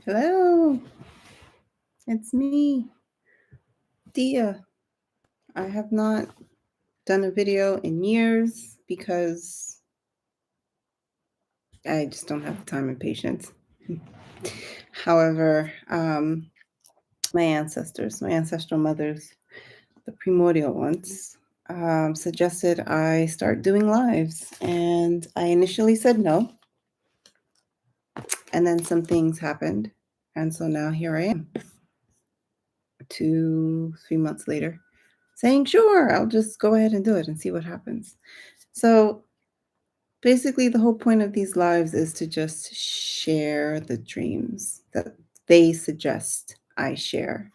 Hello, it's me, Dia. I have not done a video in years because I just don't have the time and patience. However, my ancestors, my ancestral mothers, the primordial ones, suggested I start doing lives. And I initially said no. And then some things happened. And so now here I am, 2-3 months later, saying, sure, I'll just go ahead and do it and see what happens. So basically, the whole point of these lives is to just share the dreams that they suggest I share.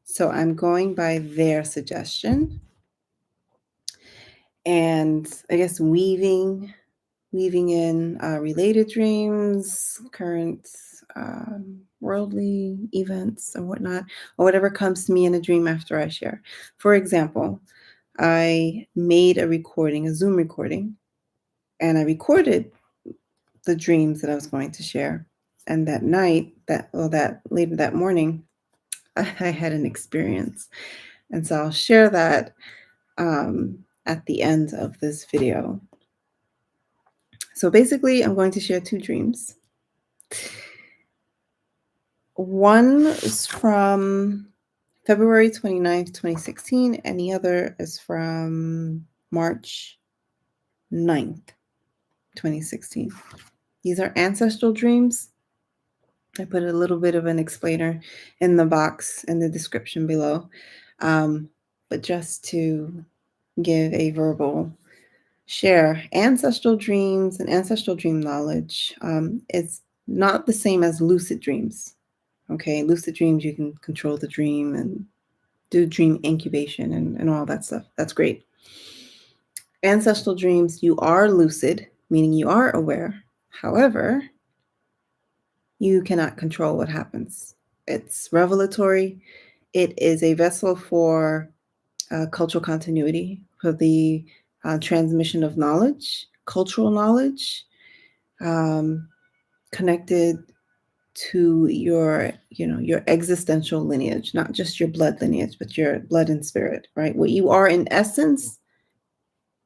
So I'm going by their suggestion and I guess weaving in related dreams, current worldly events and whatnot, or whatever comes to me in a dream after I share. For example, I made a recording, a Zoom recording, and I recorded the dreams that I was going to share. And that night, that later that morning, I had an experience. And so I'll share that at the end of this video. So basically, I'm going to share 2 dreams. One is from February 29th, 2016, and the other is from March 9th, 2016. These are ancestral dreams. I put a little bit of an explainer in the box in the description below. But just to give a verbal share, ancestral dreams and ancestral dream knowledge is not the same as lucid dreams. Okay, lucid dreams, you can control the dream and do dream incubation and all that stuff. That's great. Ancestral dreams, you are lucid, meaning you are aware. However, you cannot control what happens. It's revelatory. It is a vessel for cultural continuity, for the transmission of knowledge, cultural knowledge, connected to your existential lineage, not just your blood lineage, but your blood and spirit, right? What you are in essence,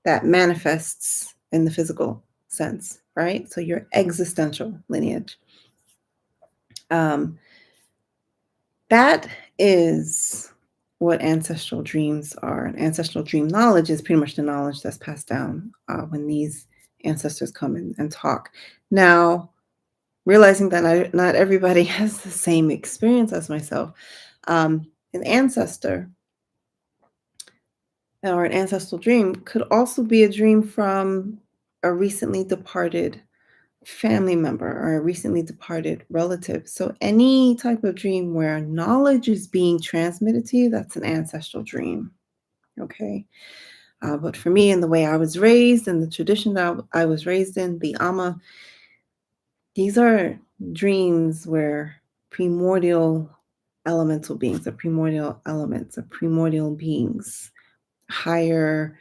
that manifests in the physical sense, right? So your existential lineage. That is what ancestral dreams are. And ancestral dream knowledge is pretty much the knowledge that's passed down when these ancestors come in and talk. Now, realizing that not everybody has the same experience as myself, an ancestor or an ancestral dream could also be a dream from a recently departed family member or a recently departed relative. So any type of dream where knowledge is being transmitted to you, that's an ancestral dream. Okay. But for me, in the way I was raised, in the tradition that I was raised in, the Amma, these are dreams where primordial elemental beings, the primordial elements, the primordial beings, higher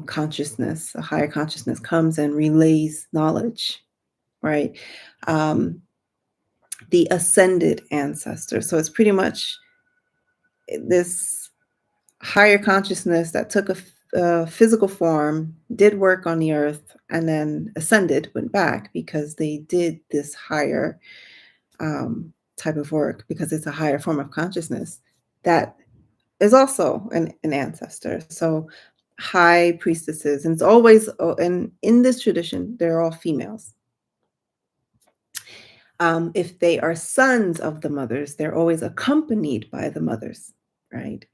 consciousness, a higher consciousness comes and relays knowledge, right? The ascended ancestor. So it's pretty much this higher consciousness that took a physical form, did work on the earth, and then ascended, went back because they did this higher type of work, because it's a higher form of consciousness that is also an ancestor. So high priestesses, and it's always, and in this tradition, they're all females. If they are sons of the mothers, they're always accompanied by the mothers, right?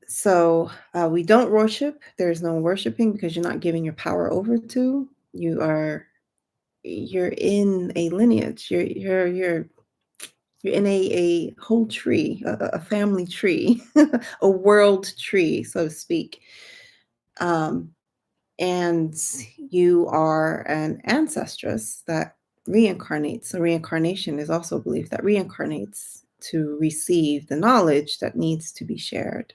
So we don't worship. There's no worshiping because you're not giving your power over to. You're in a lineage. You're in a whole tree, a family tree, a world tree, so to speak. And you are an ancestress that reincarnates. So reincarnation is also a belief that reincarnates to receive the knowledge that needs to be shared.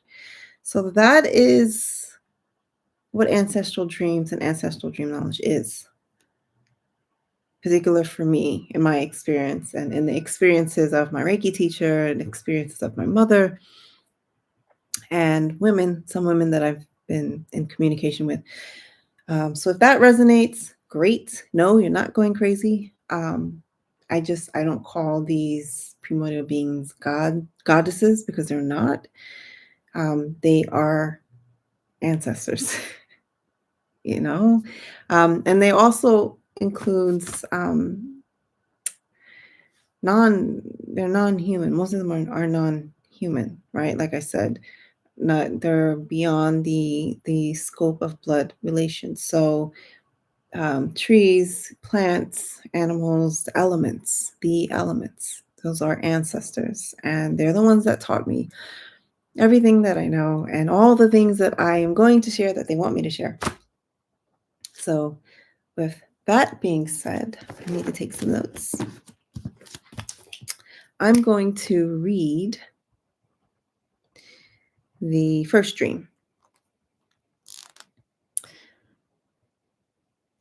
So that is what ancestral dreams and ancestral dream knowledge is. particular for me in my experience and in the experiences of my Reiki teacher and experiences of my mother and some women that I've been in communication with. So if that resonates, great. No, you're not going crazy. I don't call these primordial beings goddesses, because they're not. They are ancestors, and they also includes they're non-human. Most of them are non-human, right? Like I said, they're beyond the scope of blood relations. So trees, plants, animals, the elements, those are ancestors, and they're the ones that taught me everything that I know and all the things that I am going to share that they want me to share. So with that being said, I need to take some notes. I'm going to read the first dream.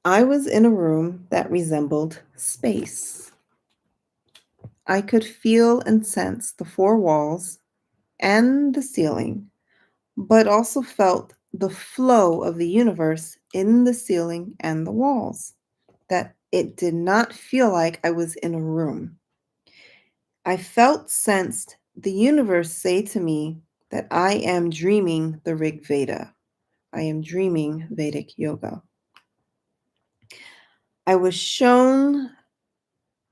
I was in a room that resembled space. I could feel and sense the four walls and the ceiling, but also felt the flow of the universe in the ceiling and the walls, that it did not feel like I was in a room. I sensed the universe say to me that I am dreaming the Rig Veda. I am dreaming Vedic yoga. I was shown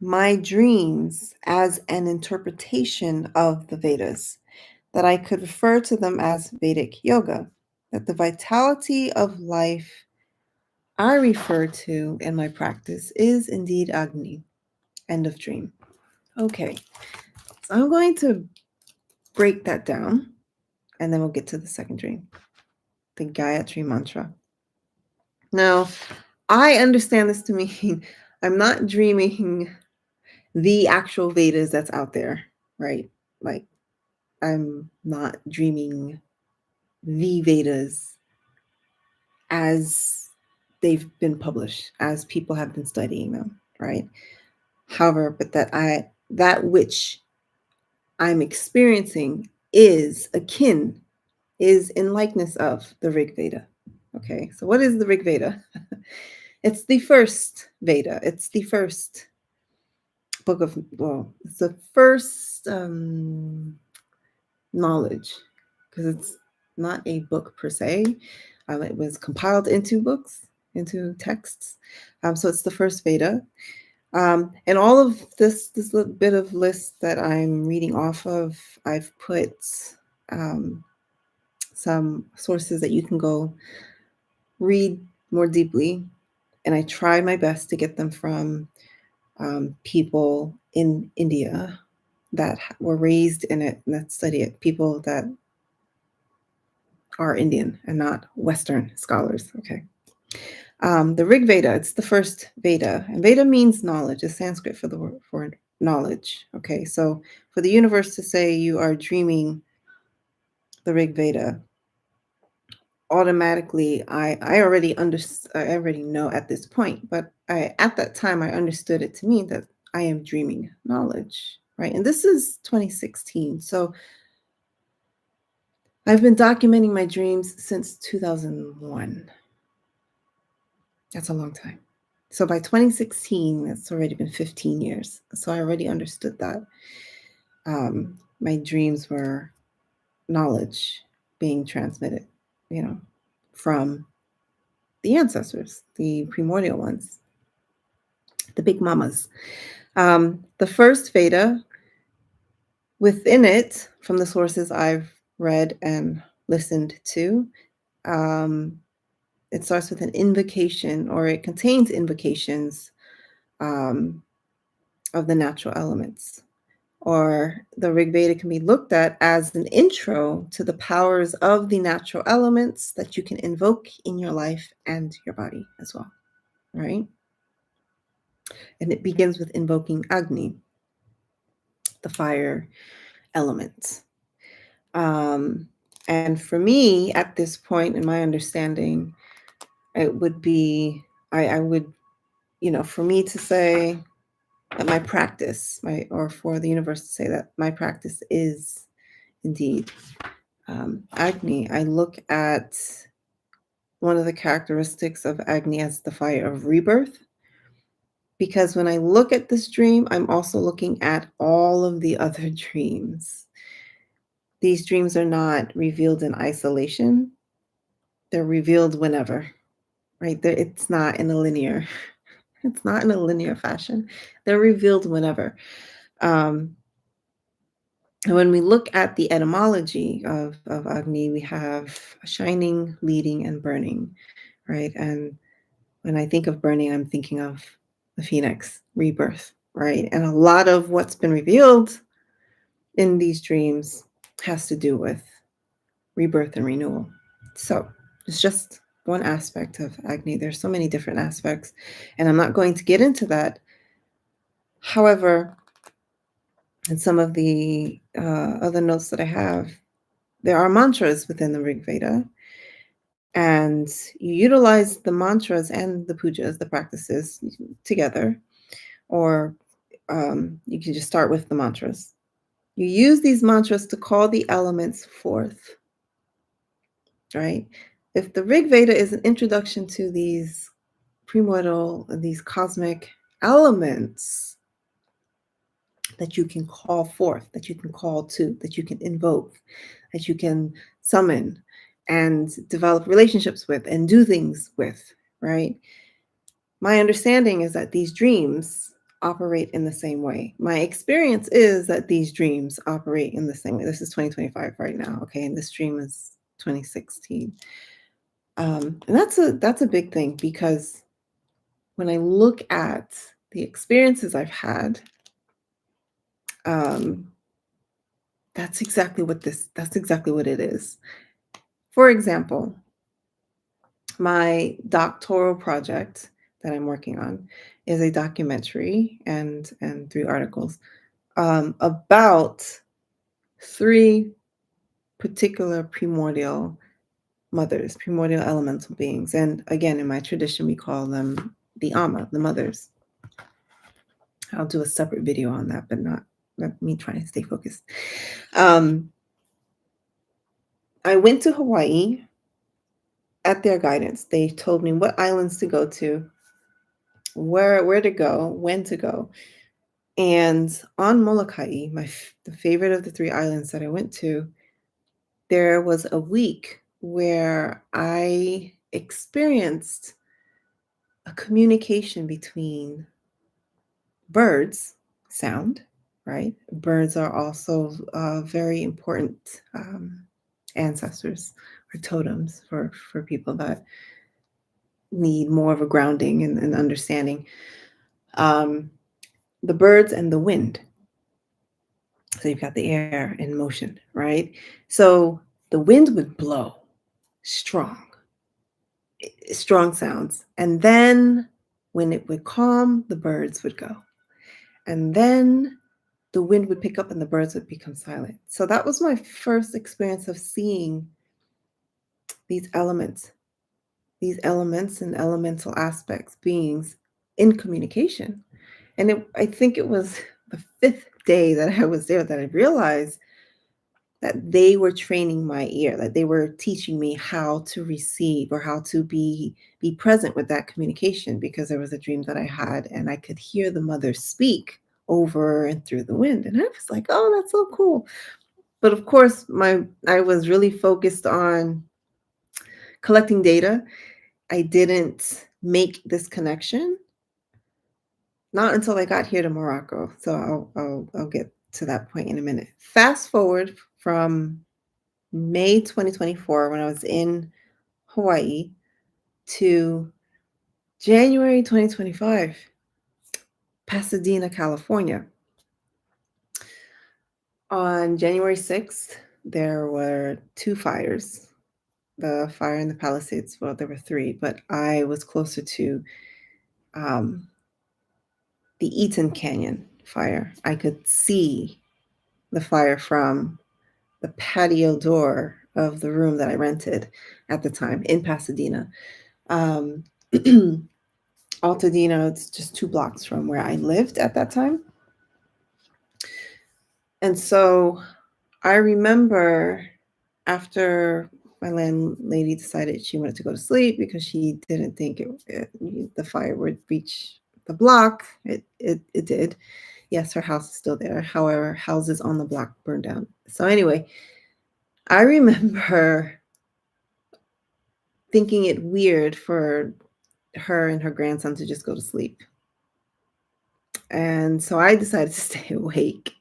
my dreams as an interpretation of the Vedas, that I could refer to them as Vedic yoga, that the vitality of life I refer to in my practice is indeed Agni. End of dream. Okay, so I'm going to break that down, and then we'll get to the second dream, the Gayatri Mantra. Now, I understand this to mean I'm not dreaming the actual Vedas that's out there, right? Like, I'm not dreaming the Vedas as they've been published, as people have been studying them, right? However, but that which I'm experiencing is in likeness of the Rig Veda. Okay, so what is the Rig Veda? It's the first Veda. It's the first book of, it's the first knowledge, because it's not a book per se. It was compiled into books, into texts. So it's the first Veda. And all of this little bit of list that I'm reading off of, I've put some sources that you can go read more deeply. And I try my best to get them from people in India that were raised in it and that study it, people that are Indian and not Western scholars. Okay. The Rig Veda, it's the first Veda, and Veda means knowledge. It's Sanskrit for the word for knowledge. Okay, so for the universe to say you are dreaming the Rig Veda, automatically, I already know at this point, but at that time I understood it to mean that I am dreaming knowledge, right? And this is 2016, so I've been documenting my dreams since 2001. That's a long time. So by 2016, it's already been 15 years. So I already understood that my dreams were knowledge being transmitted, from the ancestors, the primordial ones, the big mamas. The first Veda, within it, from the sources I've read and listened to, it starts with an invocation, or it contains invocations of the natural elements. Or the Rig Veda can be looked at as an intro to the powers of the natural elements that you can invoke in your life and your body as well, right? And it begins with invoking Agni, the fire element. And for me, at this point, in my understanding, it would be, I would for me to say that my practice, or for the universe to say that my practice is indeed Agni, I look at one of the characteristics of Agni as the fire of rebirth. Because when I look at this dream, I'm also looking at all of the other dreams. These dreams are not revealed in isolation. They're revealed whenever, right? It's not in a linear, it's not in a linear fashion. They're revealed whenever. And when we look at the etymology of Agni, we have shining, leading, and burning, right? And when I think of burning, I'm thinking of the phoenix, rebirth, right? And a lot of what's been revealed in these dreams has to do with rebirth and renewal. So it's just one aspect of Agni. There's so many different aspects, and I'm not going to get into that. However, in some of the other notes that I have, there are mantras within the Rig Veda, and you utilize the mantras and the pujas, the practices, together, or you can just start with the mantras. You use these mantras to call the elements forth, right? If the Rig Veda is an introduction to these primordial, these cosmic elements that you can call forth, that you can call to, that you can invoke, that you can summon and develop relationships with and do things with, right? My understanding is that these dreams operate in the same way. My experience is that these dreams operate in the same way. This is 2025 right now, okay? And this dream is 2016. And that's a big thing, because when I look at the experiences I've had, that's exactly what it is. For example, my doctoral project that I'm working on is a documentary and 3 articles about 3 particular primordial mothers, primordial elemental beings. And again, in my tradition, we call them the Amma, the mothers. I'll do a separate video on that, but not me trying to stay focused. I went to Hawaii at their guidance. They told me what islands to go to, where to go, when to go. And on Molokai, the favorite of the 3 islands that I went to, there was a week where I experienced a communication between birds, sound, right? Birds are also very important ancestors or totems for people that need more of a grounding and understanding. The birds and the wind. So you've got the air in motion, right? So the wind would blow strong sounds. And then when it would calm, the birds would go. And then the wind would pick up and the birds would become silent. So that was my first experience of seeing these elements and elemental aspects, beings in communication. And I think it was the 5th day that I was there that I realized that they were training my ear, that they were teaching me how to receive or how to be present with that communication, because there was a dream that I had and I could hear the mother speak over and through the wind. And I was like, oh, that's so cool. But of course, I was really focused on collecting data. I didn't make this connection, not until I got here to Morocco. So I'll get to that point in a minute. Fast forward from May 2024, when I was in Hawaii, to January 2025, Pasadena, California. On January 6th, there were 2 fires. The fire in the Palisades, well, there were 3, but I was closer to the Eaton Canyon fire. I could see the fire from the patio door of the room that I rented at the time in Pasadena. Altadena. It's just 2 blocks from where I lived at that time. And so I remember after my landlady decided she wanted to go to sleep because she didn't think the fire would reach the block. It did. Yes, her house is still there. However, houses on the block burned down. So anyway, I remember thinking it weird for her and her grandson to just go to sleep. And so I decided to stay awake.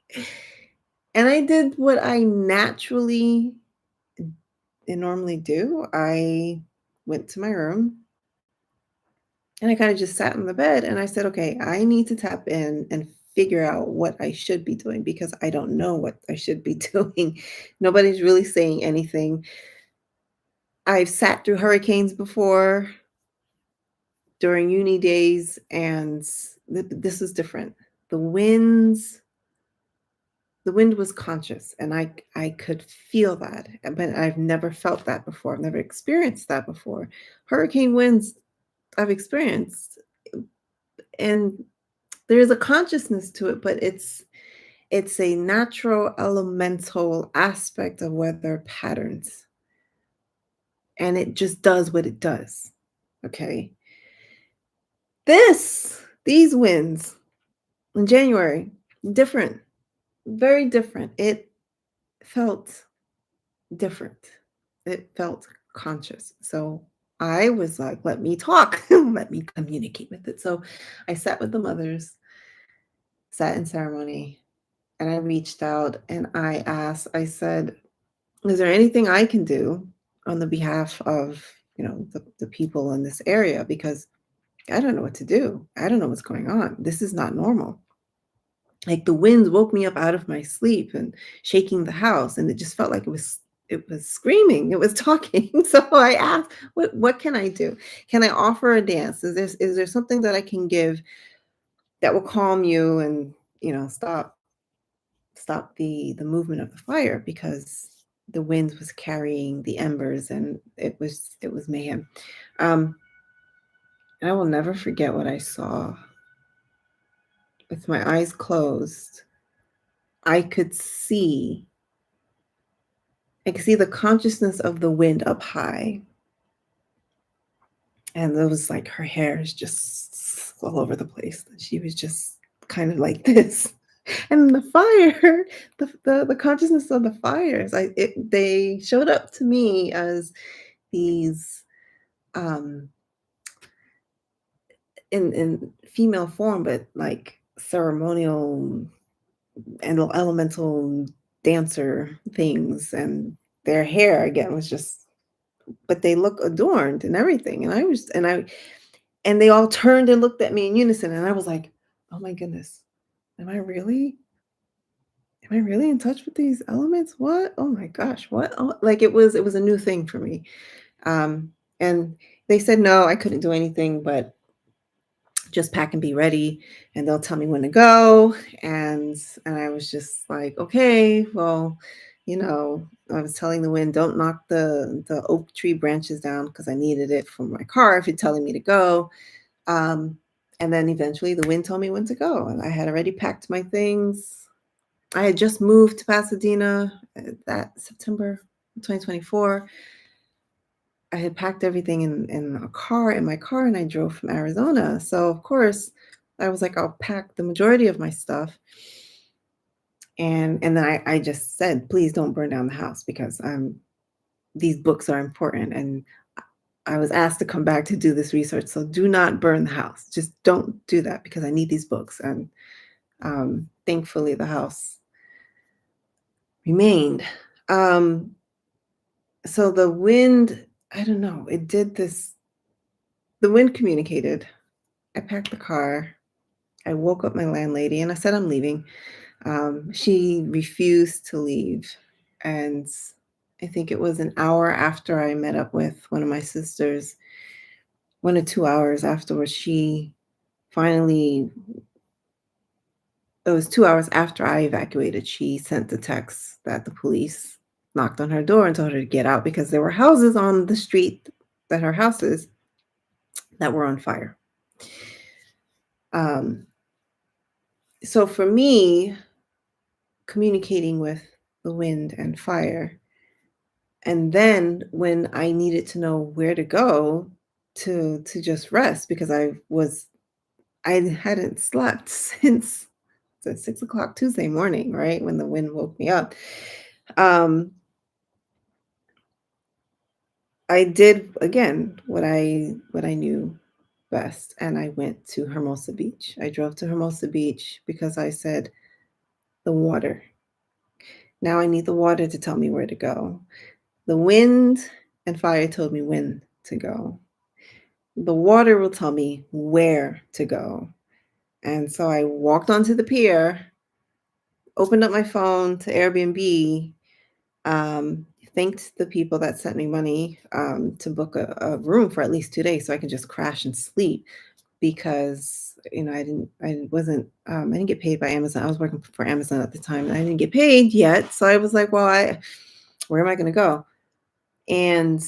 And I did what I naturally and normally do. I went to my room and I kind of just sat on the bed and I said, okay, I need to tap in and figure out what I should be doing because I don't know what I should be doing. Nobody's really saying anything. I've sat through hurricanes before during uni days, and this is different. The winds, the wind was conscious, and I could feel that, but I've never felt that before. I've never experienced that before. Hurricane winds I've experienced, and there's a consciousness to it, but it's a natural elemental aspect of weather patterns, and it just does what it does. Okay. These winds in January, different, very different. It felt different. It felt conscious. So I was like, let me talk, let me communicate with it. So I sat with the mothers, sat in ceremony, and I reached out and I asked, I said, is there anything I can do on the behalf of, the people in this area? Because I don't know what to do. I don't know what's going on. This is not normal. Like the winds woke me up out of my sleep and shaking the house, and it just felt like it was screaming, it was talking. So I asked, what can I do? Can I offer a dance? Is there something that I can give that will calm you and stop the movement of the fire, because the wind was carrying the embers and it was mayhem. Um, I will never forget what I saw. With my eyes closed, I could see the consciousness of the wind up high. And it was like her hair is just all over the place. She was just kind of like this. And the fire, the consciousness of the fires, they showed up to me as these in female form, but like ceremonial and elemental dancer things, and their hair again was just, but they look adorned and everything. And they all turned and looked at me in unison, and I was like, oh my goodness, am I really in touch with these elements? What? Oh my gosh, what? Oh, like it was a new thing for me. And they said no, I couldn't do anything but just pack and be ready, and they'll tell me when to go. And I was just like, okay, well, I was telling the wind, don't knock the oak tree branches down, because I needed it for my car if you're telling me to go. And then eventually the wind told me when to go, and I had already packed my things. I had just moved to Pasadena that September 2024. I had packed everything in my car, and I drove from Arizona. So of course, I was like, I'll pack the majority of my stuff. And then I just said, please don't burn down the house, because these books are important. And I was asked to come back to do this research. So do not burn the house. Just don't do that, because I need these books. And thankfully the house remained. So the wind, I don't know, it did this. The wind communicated. I packed the car. I woke up my landlady and I said, I'm leaving. She refused to leave. And I think it was an hour after I met up with one of my sisters, 1 or 2 hours afterwards, it was 2 hours after I evacuated, she sent the text that the police knocked on her door and told her to get out, because there were houses on the street that her house is that were on fire. So for me, communicating with the wind and fire, and then when I needed to know where to go to just rest, because I hadn't slept since the 6 o'clock Tuesday morning, right? When the wind woke me up. I did again what I knew best, and I went to Hermosa Beach. I drove to Hermosa Beach because I said, the water. Now I need the water to tell me where to go. The wind and fire told me when to go. The water will tell me where to go. And so I walked onto the pier, opened up my phone to Airbnb, thanked the people that sent me money to book a room for at least 2 days so I could just crash and sleep, because I didn't get paid by Amazon. I was working for Amazon at the time and I didn't get paid yet. So I was like, well, where am I going to go? And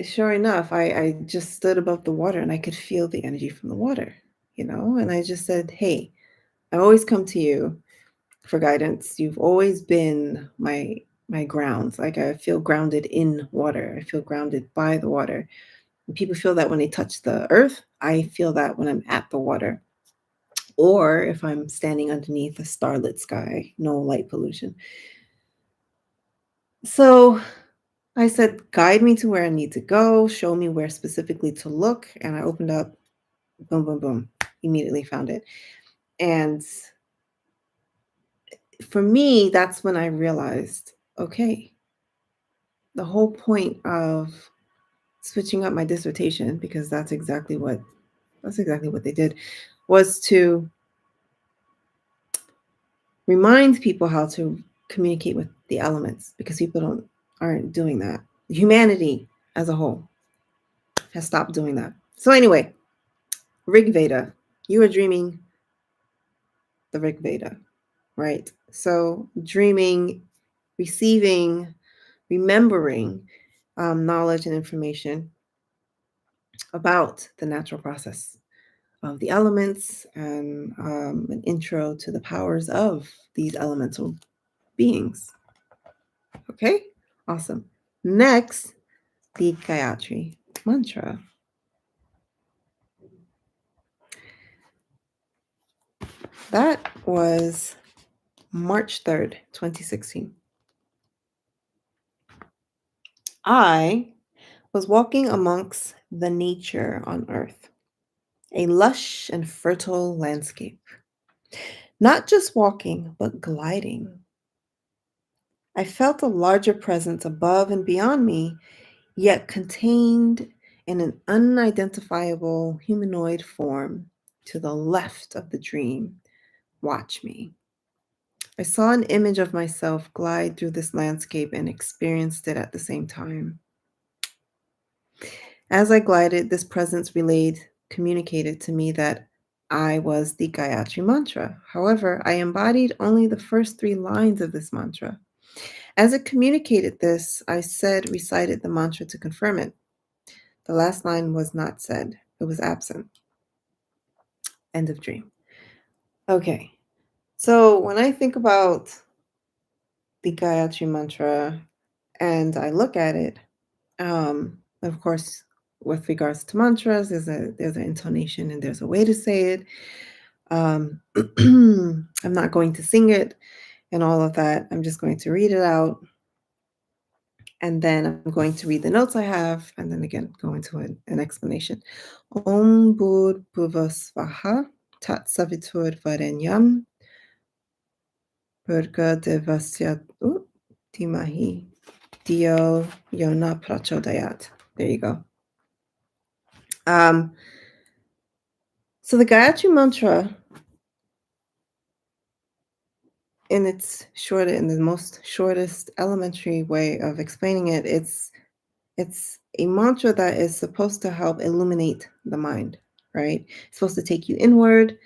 sure enough, I just stood above the water and I could feel the energy from the water, and I just said, hey, I always come to you for guidance. You've always been my grounds. Like, I feel grounded in water. I feel grounded by the water. And people feel that when they touch the earth. I feel that when I'm at the water, or if I'm standing underneath a starlit sky, no light pollution. So I said, guide me to where I need to go, show me where specifically to look. And I opened up, boom, boom, boom, immediately found it. And for me, that's when I realized, okay, the whole point of switching up my dissertation, because that's exactly what they did, was to remind people how to communicate with the elements, because people aren't doing that. Humanity as a whole has stopped doing that. So anyway, Rig Veda, you are dreaming the Rig Veda, right? So dreaming, receiving, remembering knowledge and information about the natural process of the elements, and an intro to the powers of these elemental beings. Okay, awesome. Next, the Gayatri Mantra. That was March 3rd, 2016. I was walking amongst the nature on earth, a lush and fertile landscape. Not just walking, but gliding. I felt a larger presence above and beyond me, yet contained in an unidentifiable humanoid form to the left of the dream. Watch me. I saw an image of myself glide through this landscape and experienced it at the same time. As I glided, this presence communicated to me that I was the Gayatri Mantra. However, I embodied only the first 3 lines of this mantra. As it communicated this, I recited the mantra to confirm it. The last line was not said, it was absent. End of dream. Okay, so when I think about the Gayatri Mantra and I look at it, of course, with regards to mantras, there's an intonation and there's a way to say it. I'm not going to sing it and all of that. I'm just going to read it out. And then I'm going to read the notes I have, and then again, go into an explanation. Om Bhur Bhuvasvaha Tat Savitur Varenyam Bhurga Devasya Timahi Dio Yona Prachodayat. There you go. So the Gayatri Mantra, in the most shortest elementary way of explaining it, it's a mantra that is supposed to help illuminate the mind, right? It's supposed to take you inward.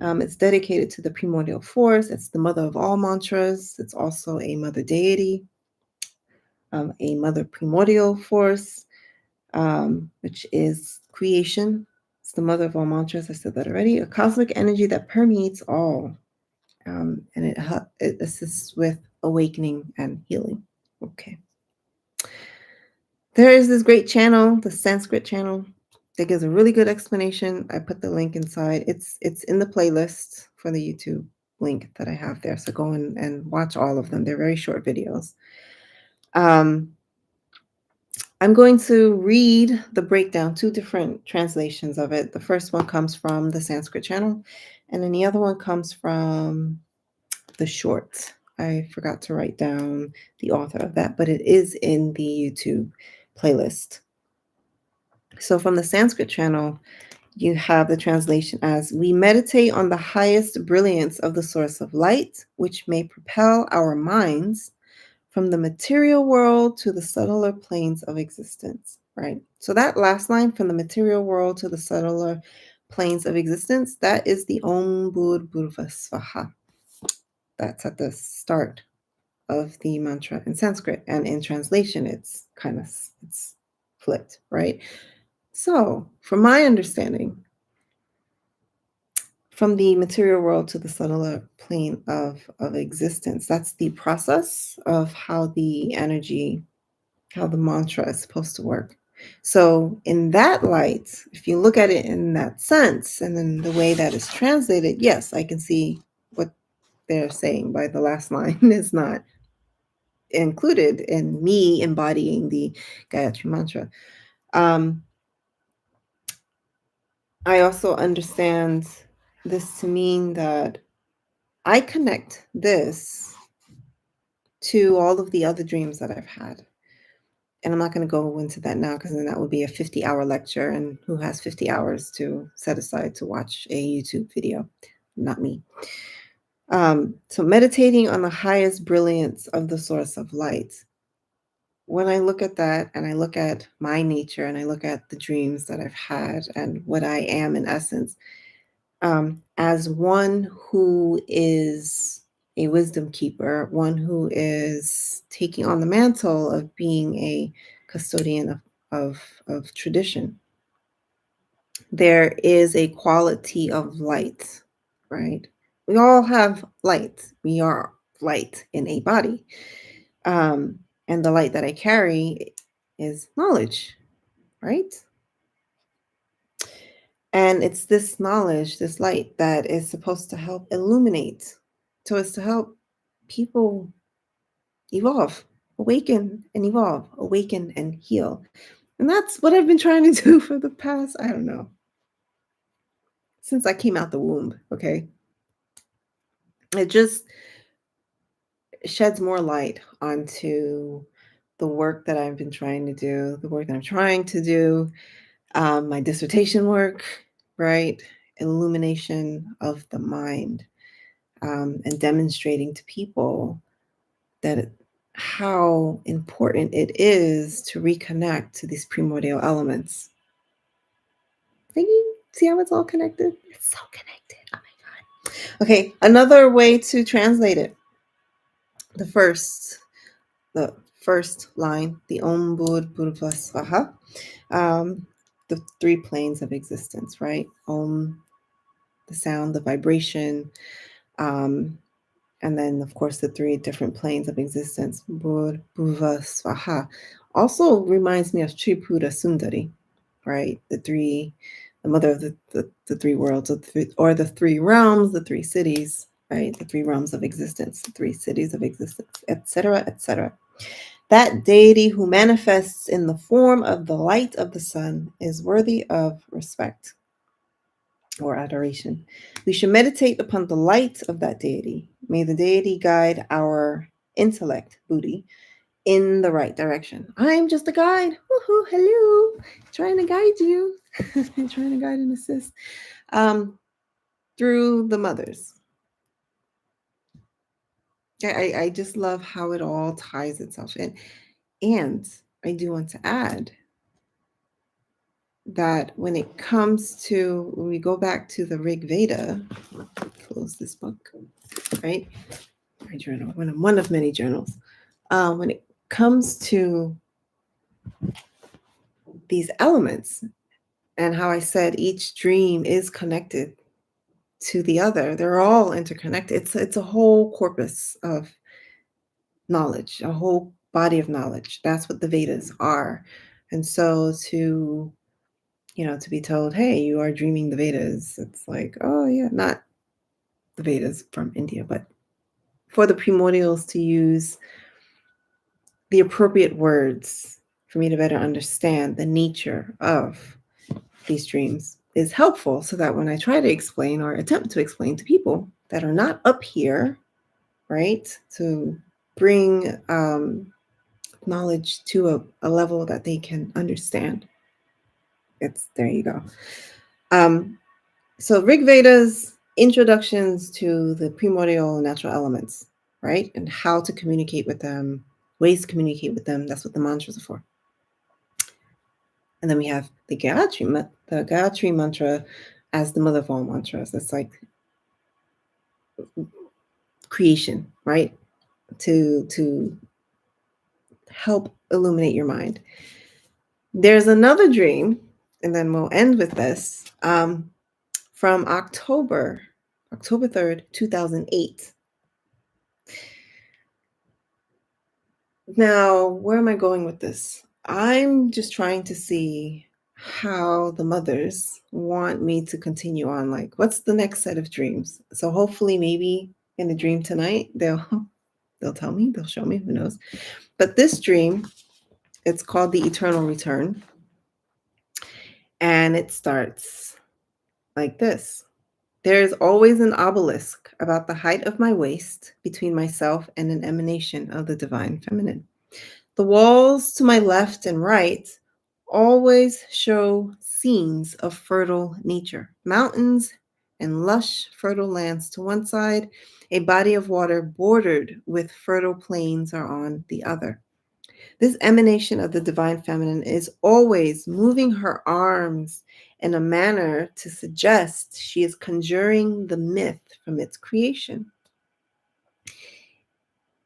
It's dedicated to the primordial force. It's the mother of all mantras. It's also a mother deity, a mother primordial force, which is creation. It's the mother of all mantras. I said that already. A cosmic energy that permeates all. And it assists with awakening and healing. Okay. There is this great channel, the Sanskrit channel, that gives a really good explanation. I put the link inside. It's in the playlist for the YouTube link that I have there. So go in and watch all of them. They're very short videos. I'm going to read the breakdown, 2 different translations of it. The first one comes from the Sanskrit channel, and then the other one comes from the short. I forgot to write down the author of that, but it is in the YouTube playlist. So from the Sanskrit channel, you have the translation as, we meditate on the highest brilliance of the source of light, which may propel our minds from the material world to the subtler planes of existence, right? So that last line, from the material world to the subtler planes of existence, that is the Om Bhur Bhurva Svaha. That's at the start of the mantra in Sanskrit, and in translation, it's flipped, right? So, from my understanding, from the material world to the subtler plane of existence, that's the process of how the energy, how the mantra is supposed to work. So in that light, if you look at it in that sense, and then the way that is translated, yes, I can see what they're saying by the last line is not included in me embodying the Gayatri Mantra. I also understand this to mean that I connect this to all of the other dreams that I've had. And I'm not going to go into that now, because then that would be a 50-hour lecture. And who has 50 hours to set aside to watch a YouTube video? Not me. So meditating on the highest brilliance of the source of light. When I look at that, and I look at my nature, and I look at the dreams that I've had and what I am in essence, as one who is a wisdom keeper, one who is taking on the mantle of being a custodian of tradition, there is a quality of light, right? We all have light. We are light in a body. And the light that I carry is knowledge, right? And it's this knowledge, this light, that is supposed to help illuminate, so as to help people evolve, awaken and evolve, awaken and heal. And that's what I've been trying to do for the past, I don't know, since I came out the womb, okay? It just sheds more light onto the work that I've been trying to do, the work that I'm trying to do, my dissertation work, right? Illumination of the mind, and demonstrating to people that how important it is to reconnect to these primordial elements. See how it's all connected? It's so connected. Oh my God. Okay, another way to translate it. The first line, the Om Bhur Bhurva Svaha, the 3 planes of existence, right? Om, the sound, the vibration, and then, of course, the 3 different planes of existence. Bhur Bhuva Svaha also reminds me of Tripura Sundari, right? The mother of the 3 worlds, or the 3 realms, the 3 cities, right? The 3 realms of existence, the 3 cities of existence, etc., etc. That deity who manifests in the form of the light of the sun is worthy of respect or adoration. We should meditate upon the light of that deity. May the deity guide our intellect, Buddhi, in the right direction. I'm just a guide. Woohoo, hello. Trying to guide you. Trying to guide and assist. Through the mothers. I just love how it all ties itself in. And I do want to add that when it comes to, when we go back to the Rig Veda, close this book, right? My journal, one of many journals. When it comes to these elements, And how I said each dream is connected to the other. They're all interconnected. It's a whole corpus of knowledge, a whole body of knowledge. That's what the Vedas are. And so to be told, hey, you are dreaming the Vedas, it's like, oh yeah, not the Vedas from India, but for the primordials to use the appropriate words for me to better understand the nature of these dreams is helpful, so that when I try to explain or attempt to explain to people that are not up here, right, to bring knowledge to a level that they can understand. There you go. So Rig Veda's introductions to the primordial natural elements, right? And how to communicate with them, ways to communicate with them. That's what the mantras are for. And then we have the Gayatri Mantra as the mother of all mantras. It's like creation, right? To help illuminate your mind. There's another dream, and then we'll end with this, from October 3rd, 2008. Now, where am I going with this? I'm just trying to see how the mothers want me to continue on. Like, what's the next set of dreams? So hopefully, maybe in the dream tonight, they'll tell me, they'll show me, who knows. But this dream, it's called the Eternal Return. And it starts like this. There is always an obelisk about the height of my waist between myself and an emanation of the divine feminine. The walls to my left and right always show scenes of fertile nature, mountains and lush fertile lands to one side, a body of water bordered with fertile plains are on the other. This emanation of the divine feminine is always moving her arms in a manner to suggest she is conjuring the myth from its creation.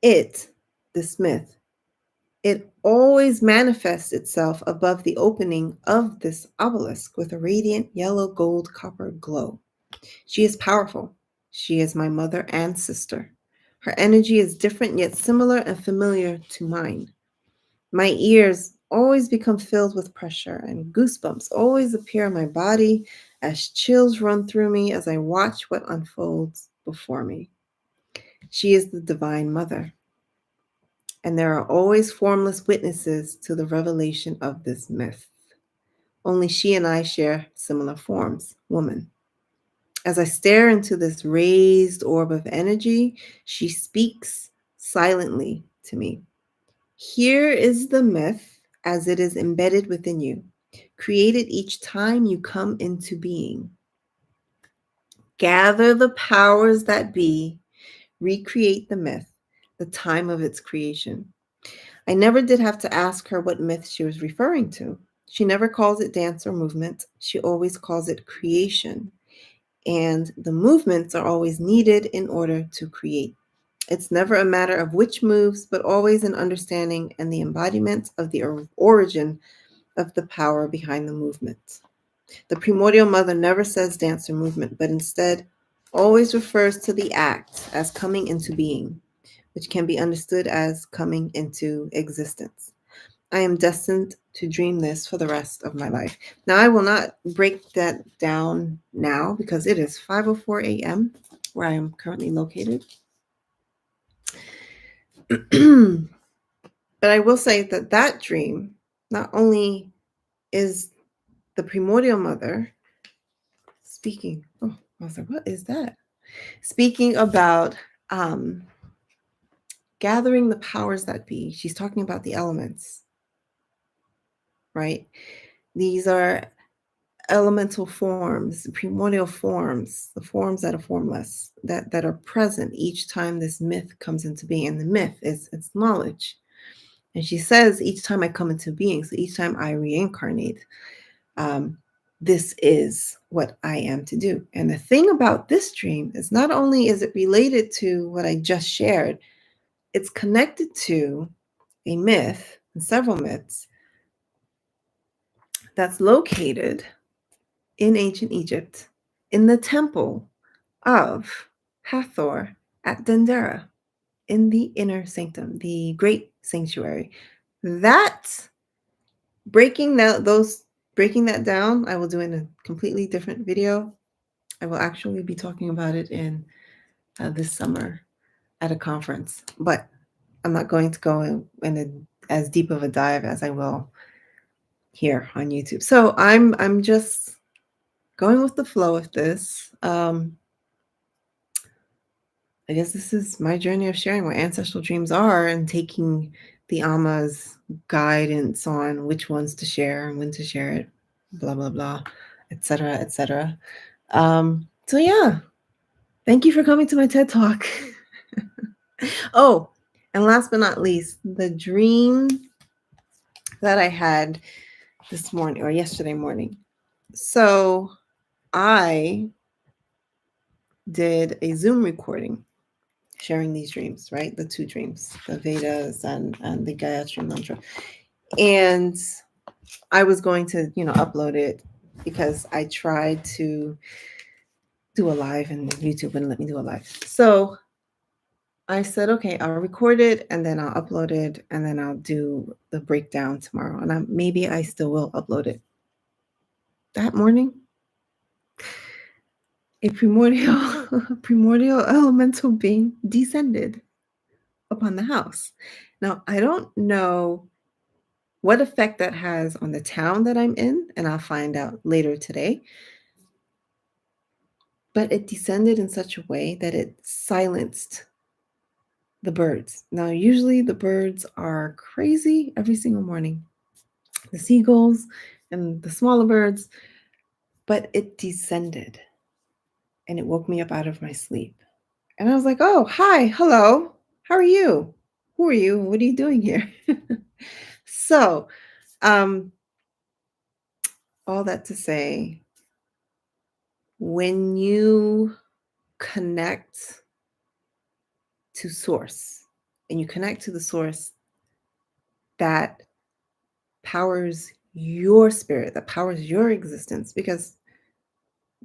This myth, it always manifests itself above the opening of this obelisk with a radiant yellow gold copper glow. She is powerful. She is my mother and sister. Her energy is different yet similar and familiar to mine. My ears always become filled with pressure, and goosebumps always appear in my body as chills run through me as I watch what unfolds before me. She is the Divine Mother, and there are always formless witnesses to the revelation of this myth. Only she and I share similar forms, woman. As I stare into this raised orb of energy, she speaks silently to me. Here is the myth as it is embedded within you, created each time you come into being. Gather the powers that be, recreate the myth, the time of its creation. I never did have to ask her what myth she was referring to. She never calls it dance or movement. She always calls it creation. And the movements are always needed in order to create. It's never a matter of which moves, but always an understanding and the embodiment of the origin of the power behind the movement. The primordial mother never says dance or movement, but instead always refers to the act as coming into being, which can be understood as coming into existence. I am destined to dream this for the rest of my life. Now, I will not break that down now because it is 5:04 a.m. where I am currently located. But I will say that dream not only is the primordial mother speaking. Oh, I was like, what is that? Speaking about gathering the powers that be. She's talking about the elements, right? These are elemental forms, primordial forms, the forms that are formless, that are present each time this myth comes into being. And the myth is it's knowledge. And she says, each time I come into being, so each time I reincarnate, this is what I am to do. And the thing about this dream is not only is it related to what I just shared, it's connected to a myth, and several myths, that's located in ancient Egypt in the temple of Hathor at Dendera in the inner sanctum, the great sanctuary. That breaking that down, I will do in a completely different video. I will actually be talking about it in this summer at a conference, but I'm not going to go in as deep of a dive as I will here on YouTube. So I'm just going with the flow of this. I guess this is my journey of sharing what ancestral dreams are and taking the Amma's guidance on which ones to share and when to share it, blah, blah, blah, etc., etc. So yeah, thank you for coming to my TED Talk. Oh, and last but not least, the dream that I had this morning or yesterday morning. So I did a Zoom recording sharing these dreams, right? The two dreams, the Vedas and the Gayatri Mantra. And I was going to, upload it because I tried to do a live and YouTube wouldn't let me do a live. So I said, okay, I'll record it and then I'll upload it and then I'll do the breakdown tomorrow. And maybe I still will upload it. That morning, a primordial elemental being descended upon the house. Now, I don't know what effect that has on the town that I'm in, and I'll find out later today. But it descended in such a way that it silenced the birds. Now, usually the birds are crazy every single morning, the seagulls and the smaller birds, but it descended and it woke me up out of my sleep. And I was like, oh, hi, hello, how are you? Who are you? What are you doing here? So, all that to say, when you connect to source and you connect to the source that powers your spirit, that powers your existence, because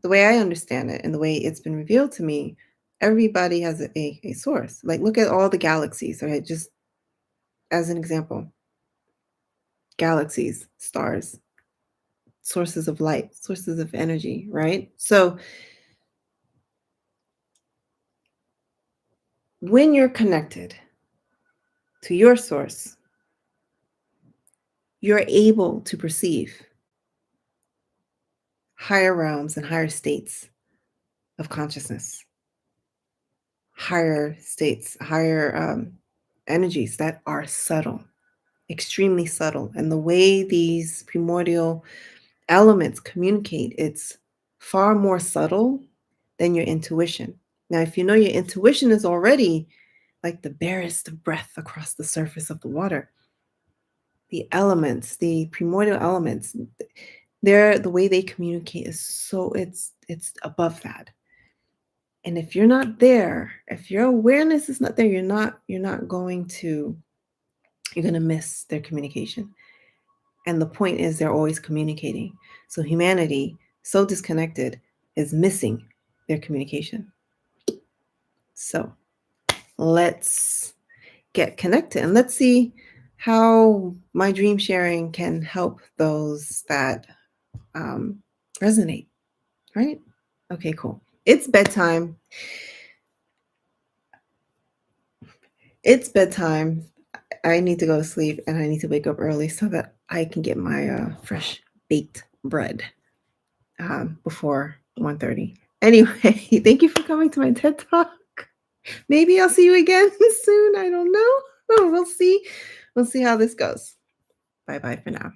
the way I understand it and the way it's been revealed to me, everybody has a source. Like, look at all the galaxies, right? Just as an example, galaxies, stars, sources of light, sources of energy, right? So when you're connected to your source, you're able to perceive higher realms and higher states of consciousness, higher states, higher energies that are subtle, extremely subtle. And the way these primordial elements communicate, it's far more subtle than your intuition. Now, if you know your intuition is already like the barest of breath across the surface of the water, the elements, the primordial elements, the way they communicate is so it's above that. And if you're not there, if your awareness is not there, you're going to miss their communication. And the point is they're always communicating. So humanity, so disconnected, is missing their communication. So let's get connected and let's see how my dream sharing can help those that resonate, right? Okay, cool. It's bedtime. It's bedtime. I need to go to sleep and I need to wake up early so that I can get my fresh baked bread before 1:30. Anyway, thank you for coming to my TED Talk. Maybe I'll see you again soon. I don't know. Oh, we'll see. We'll see how this goes. Bye-bye for now.